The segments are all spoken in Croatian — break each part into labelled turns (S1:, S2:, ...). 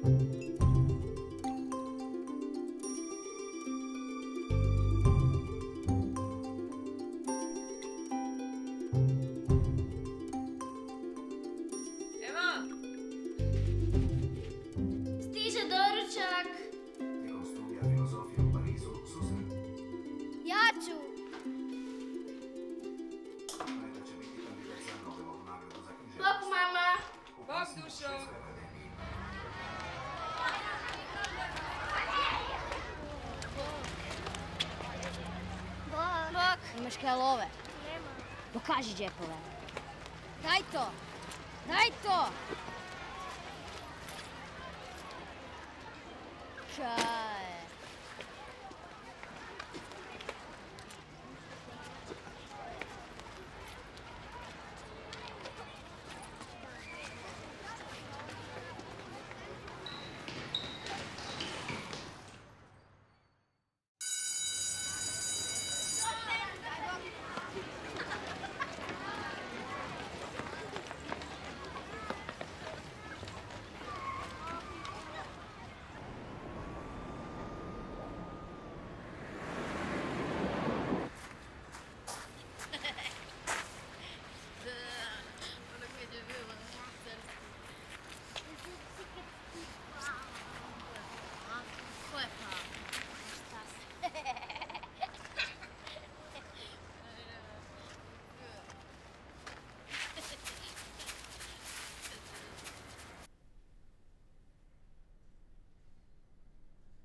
S1: Stiže doručak.
S2: Tijekom studija filozofije u Parizu susret
S1: Ja ću.
S2: Neda će biti kandidat za Nobelovu nagradu za književnost.
S1: Bok, mama.
S3: Bok, dušo.
S1: Bok.
S4: Imaš kaj love?
S1: Nema.
S4: Pokaži džepove. Daj to! Daj to! Kaj?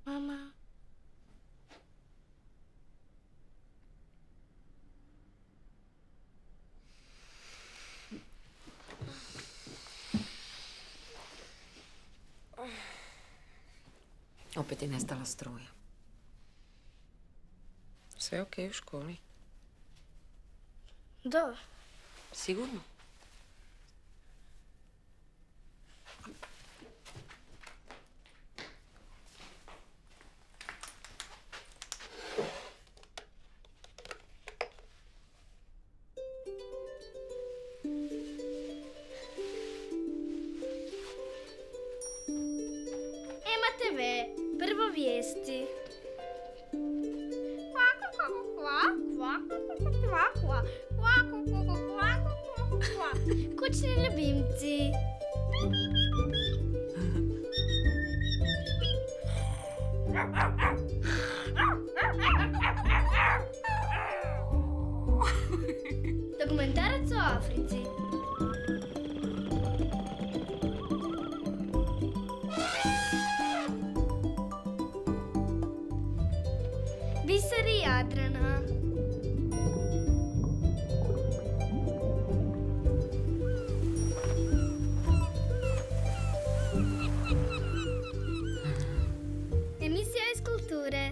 S1: Mama.
S3: Opet je nestala struja. Sve okej u školi?
S1: Da.
S3: Sigurno?
S1: Ema TV, prvo vijesti. Kućni ljubimci. Dokumentarac o Africi. Biseri Jadrana. Emisija iz kulture.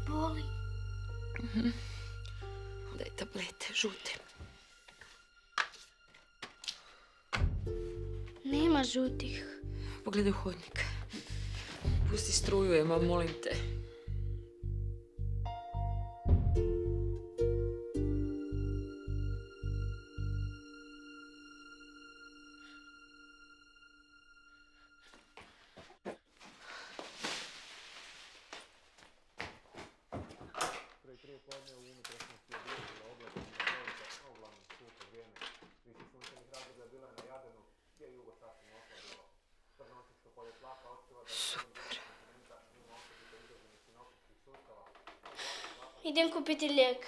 S1: Boli.
S3: Daj tablete, žute.
S1: Nema žutih.
S3: Pogledaj u hodnik. Pusti struju, Ema, molim te.
S1: Idem kupiti lijek.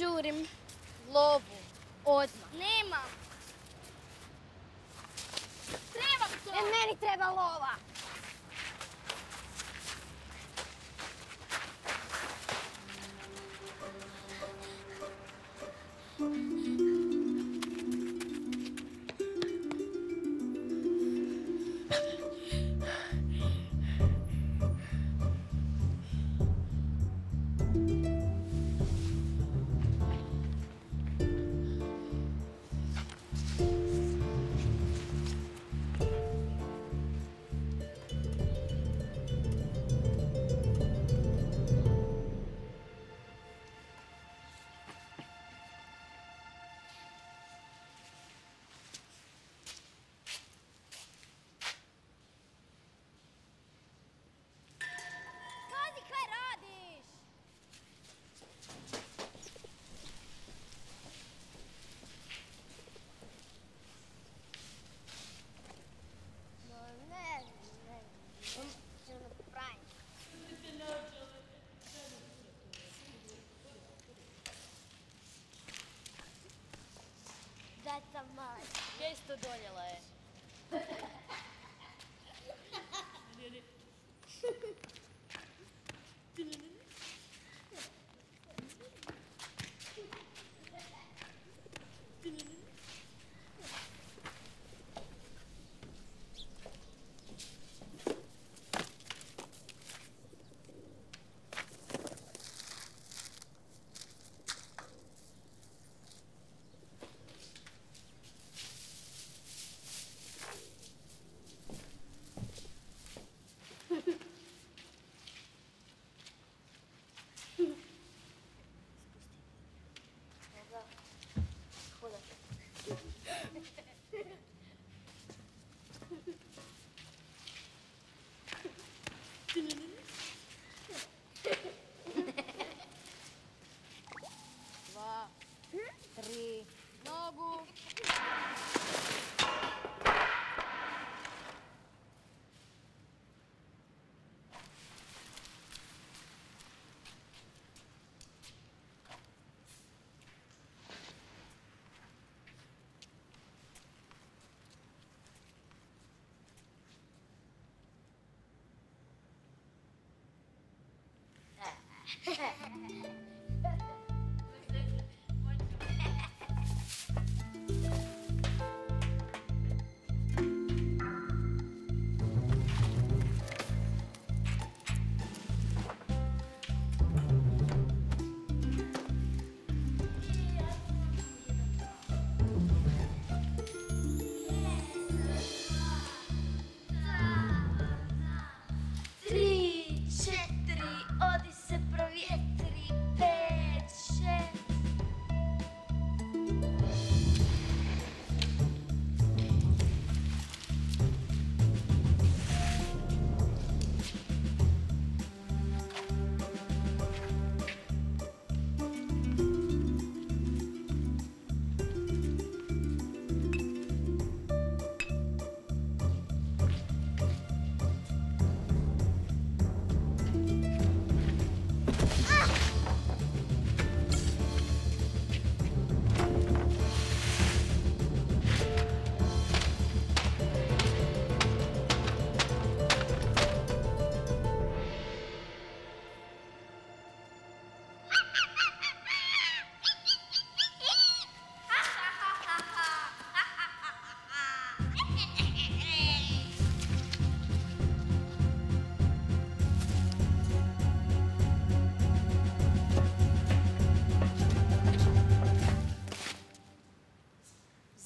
S1: žurim.
S4: Lovu. Odmah.
S1: Nema. Trebam to.
S4: Meni treba lova. Pazi kaj radiš! No ne. Što ne popravim? Daj tam malo. Gdje si to donijela je? Dva, tri, nogu.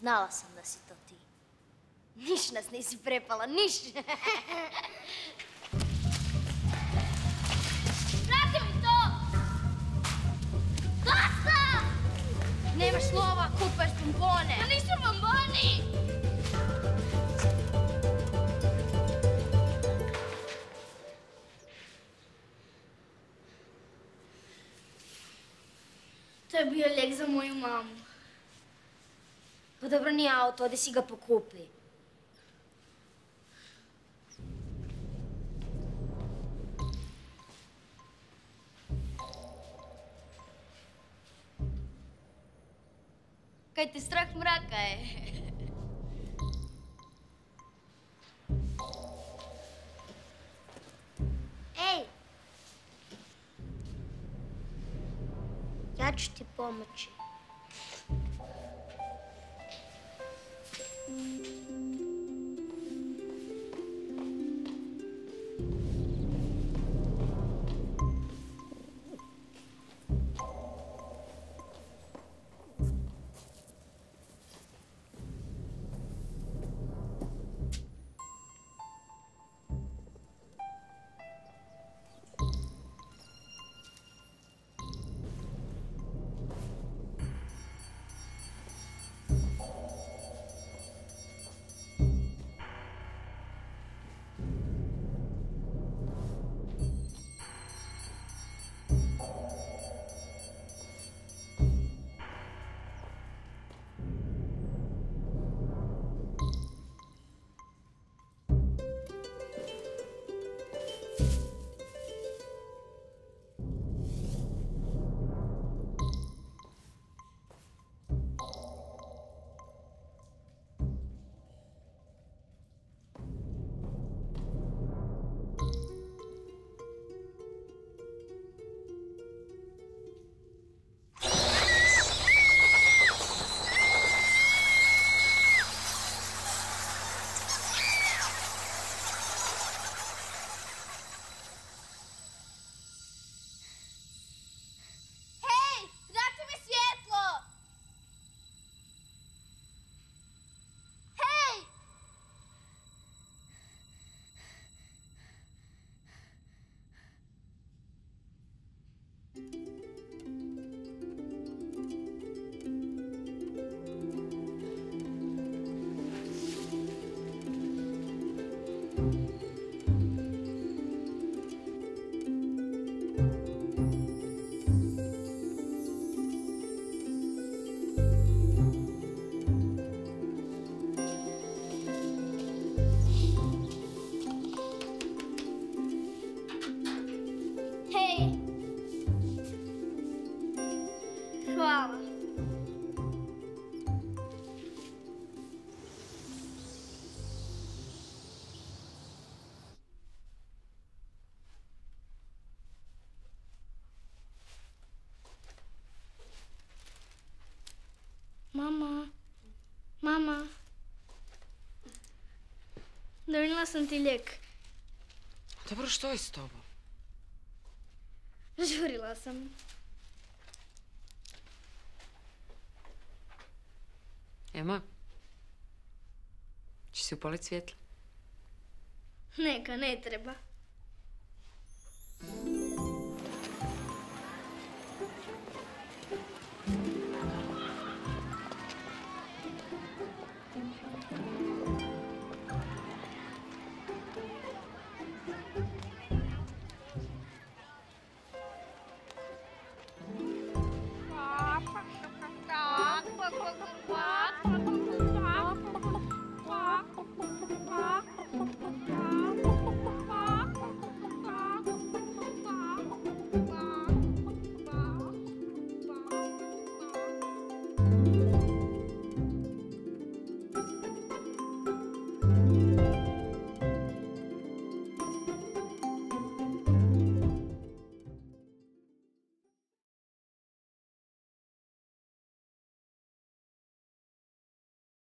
S4: Znala sam da si to ti. Niš nas nisi prepala, niš!
S1: Vrati mi to! Dosta!
S4: Nemaš lova, kupaš bombone!
S1: To nisu bomboni! To je bio lijek za moju mamu.
S4: Pa dobro, nije auto, ode si ga pokupi. Kaj te strah mraka je? Ej! Ja ću ti pomoći. Hvala. Mama. Donijela sam ti lijek.
S3: Dobro, što je s tobom?
S1: Žurila sam.
S3: Ema, će si upaliti svjetlo?
S1: Neka, ne treba.